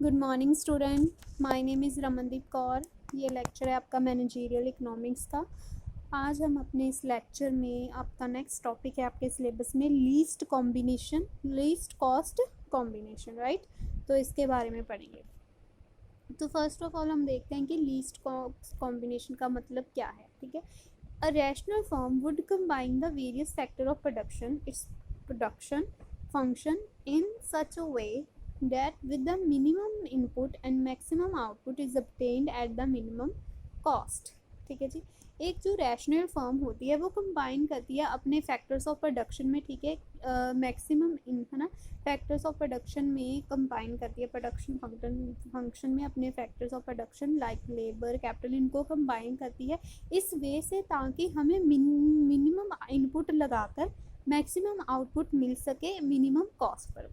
Good morning student, my name is Ramandeep Kaur. ये lecture है आपका मैनेजरियल इकोनॉमिक्स का। आज हम अपने इस लेक्चर में आपका नेक्स्ट टॉपिक है आपके सिलेबस में least combination, least cost combination, right. तो इसके बारे में पढ़ेंगे। तो फर्स्ट ऑफ ऑल हम देखते हैं कि लीस्ट कॉस्ट कॉम्बिनेशन का मतलब क्या है। ठीक है, a rational firm would combine the various factor of production, its production function in such a way that with the minimum input and maximum output is obtained at the minimum cost। ठीक है जी, एक जो rational firm होती है वो combine करती है अपने फैक्टर्स ऑफ प्रोडक्शन में। ठीक है, मैक्सिमम है ना, फैक्टर्स ऑफ प्रोडक्शन में कंबाइन करती है, प्रोडक्शन फंक्शन में अपने factors of production like labour, capital, इनको कंबाइन करती है इस वे से ताकि हमें मिनिमम इनपुट लगाकर मैक्सिमम आउटपुट मिल सके मिनिमम कॉस्ट पर।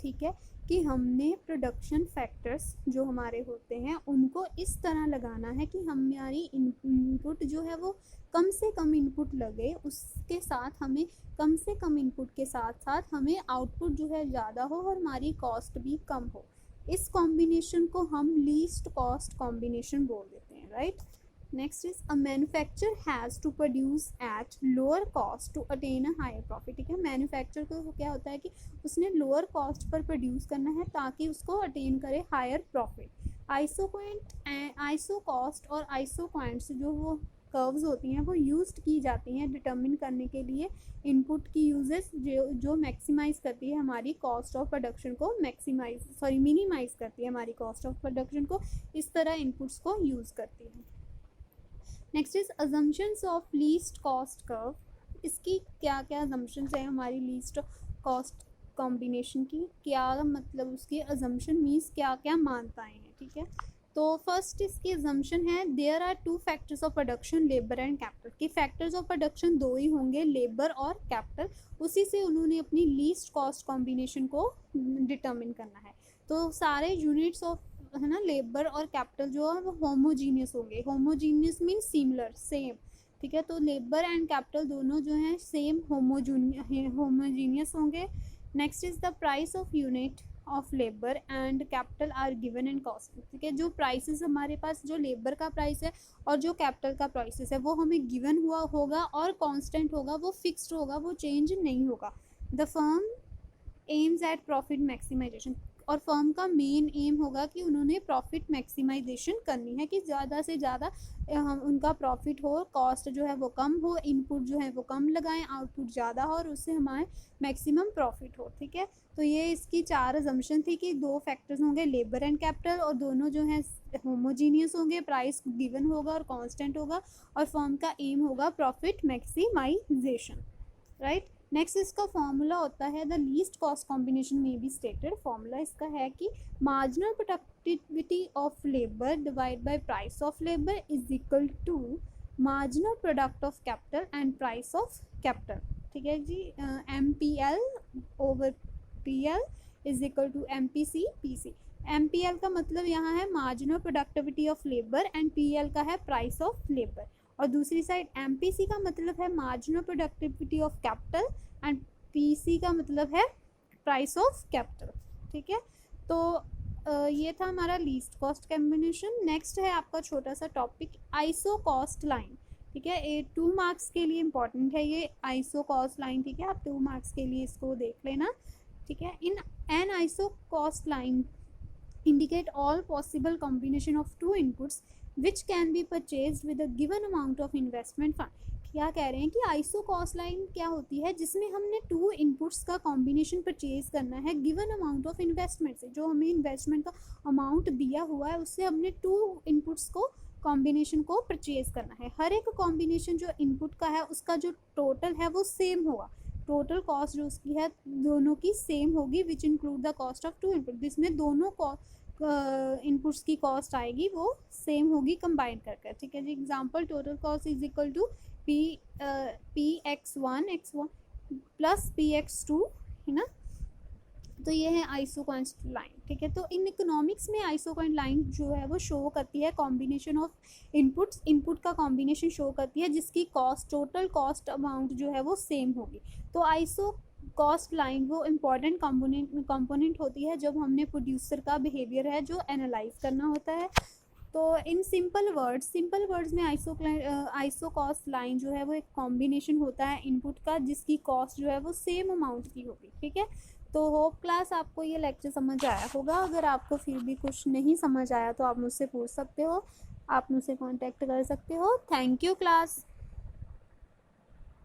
ठीक है, कि हमने प्रोडक्शन फैक्टर्स जो हमारे होते हैं उनको इस तरह लगाना है कि हमारी इनपुट जो है वो कम से कम इनपुट लगे, उसके साथ हमें कम से कम इनपुट के साथ साथ हमें आउटपुट जो है ज़्यादा हो और हमारी कॉस्ट भी कम हो। इस कॉम्बिनेशन को हम लीस्ट कॉस्ट कॉम्बिनेशन बोल देते हैं, right. Next is a manufacture has to produce at lower cost to attain a higher profit. ठीक है, मैन्युफैक्चर को क्या होता है कि उसने लोअर कॉस्ट पर प्रोड्यूस करना है ताकि उसको अटेन करे हायर प्रॉफिट। आइसो कॉस्ट और आइसो क्वांट्स जो वो कर्व्स होती हैं वो यूज की जाती हैं डिटर्मिन करने के लिए इनपुट की यूजेस जो मैक्सिमाइज करती है हमारी कॉस्ट ऑफ प्रोडक्शन को, मिनिमाइज करती है हमारी कॉस्ट ऑफ प्रोडक्शन को। इस तरह इनपुट्स को यूज़ करती है। Next is assumptions of least cost curve. इसकी क्या क्या अजम्पशंस है हमारी लीस्ट कॉस्ट कॉम्बिनेशन की, क्या मतलब उसकी अजम्पशन मीन्स क्या क्या मानताएं हैं। ठीक है, तो फर्स्ट इसकी अजम्पशन है there are two factors of production, labour and capital. कि फैक्टर्स ऑफ प्रोडक्शन दो ही होंगे, लेबर और कैपिटल। उसी से उन्होंने अपनी लीस्ट कॉस्ट कॉम्बिनेशन को डिटर्मिन करना है। तो सारे यूनिट्स ऑफ है ना लेबर और कैपिटल जो है वो होमोजीनियस होंगे। Homogeneous mean similar, same. ठीक है, तो लेबर एंड कैपिटल दोनों जो हैं सेम होमोजीनियस होंगे। Next is the price of unit of labour and capital R given and cost. ठीक है, जो प्राइसेस हमारे पास जो लेबर का प्राइस है और जो कैपिटल का प्राइसेस है वो हमें गिवन हुआ होगा और कांस्टेंट होगा, वो फिक्स्ड होगा, वो चेंज नहीं होगा। The firm aims at profit maximisation, और फर्म का मेन एम होगा कि उन्होंने प्रॉफिट मैक्सिमाइजेशन करनी है कि ज़्यादा से ज़्यादा हम उनका प्रॉफिट हो, कॉस्ट जो है वो कम हो, इनपुट जो है वो कम लगाएं, आउटपुट ज़्यादा हो और उससे हमारे मैक्सिमम प्रॉफिट हो। ठीक है, तो ये इसकी चार अजम्पशन थी कि दो फैक्टर्स होंगे लेबर एंड कैपिटल और दोनों जो है होमोजीनियस होंगे, प्राइस गिवन होगा और कांस्टेंट होगा और फर्म का एम होगा प्रॉफिट मैक्सिमाइजेशन, राइट। नेक्स्ट इसका फॉर्मूला होता है द लीस्ट कॉस्ट कॉम्बिनेशन में बी स्टेटेड। फॉर्मूला इसका है कि marginal productivity of labour divide by price of labour is equal to marginal product of capital and price of capital. ठीक है जी, MPL over PL is equal to MPC PC। MPL का मतलब यहाँ है marginal productivity of labour and PL का है price of labour, और दूसरी साइड MPC का मतलब है marginal productivity of capital and PC का मतलब है प्राइस ऑफ कैपिटल। ठीक है, तो ये था हमारा लीस्ट कॉस्ट कॉम्बिनेशन। नेक्स्ट है आपका छोटा सा टॉपिक आइसो कॉस्ट लाइन। ठीक है, ये 2 मार्क्स के लिए इम्पॉर्टेंट है ये आइसो कॉस्ट लाइन। ठीक है, आप 2 मार्क्स के लिए इसको देख लेना। ठीक है, in an iso cost line indicate all possible combination of two inputs which can be purchased with a given amount of investment fund। क्या कह रहे हैं कि आइसो कॉस्ट लाइन क्या होती है जिसमें हमने 2 इनपुट्स का कॉम्बिनेशन परचेज करना है गिवन अमाउंट ऑफ इन्वेस्टमेंट से। जो हमें इन्वेस्टमेंट का अमाउंट दिया हुआ है उससे हमने 2 इनपुट्स को कॉम्बिनेशन को परचेज करना है। हर एक कॉम्बिनेशन जो इनपुट का है उसका जो टोटल है वो सेम होगा, टोटल कॉस्ट जो उसकी है दोनों की सेम होगी which include the cost of 2 input. जिसमें दोनों इनपुट्स की कॉस्ट आएगी वो सेम होगी कंबाइन करके। ठीक है जी, example total cost is equal to PX1 plus PX2, है ना। तो ये है आइसोक्वांट लाइन। ठीक है, तो इन इकोनॉमिक्स में आइसोक्वांट लाइन जो है वो शो करती है कॉम्बिनेशन ऑफ इनपुट्स, इनपुट का कॉम्बिनेशन शो करती है जिसकी कॉस्ट, टोटल कॉस्ट अमाउंट जो है वो सेम होगी। तो आइसो कॉस्ट लाइन वो इम्पॉर्टेंट कंपोनेंट होती है जब हमने प्रोड्यूसर का बिहेवियर है जो एनालाइज करना होता है। तो इन सिंपल वर्ड्स में आइसो कॉस्ट लाइन जो है वो एक कॉम्बिनेशन होता है इनपुट का जिसकी कॉस्ट जो है वो सेम अमाउंट की होगी। ठीक है, तो होप क्लास आपको ये लेक्चर समझ आया होगा। अगर आपको फिर भी कुछ नहीं समझ आया तो आप मुझसे पूछ सकते हो, आप मुझसे कांटेक्ट कर सकते हो। Thank you class.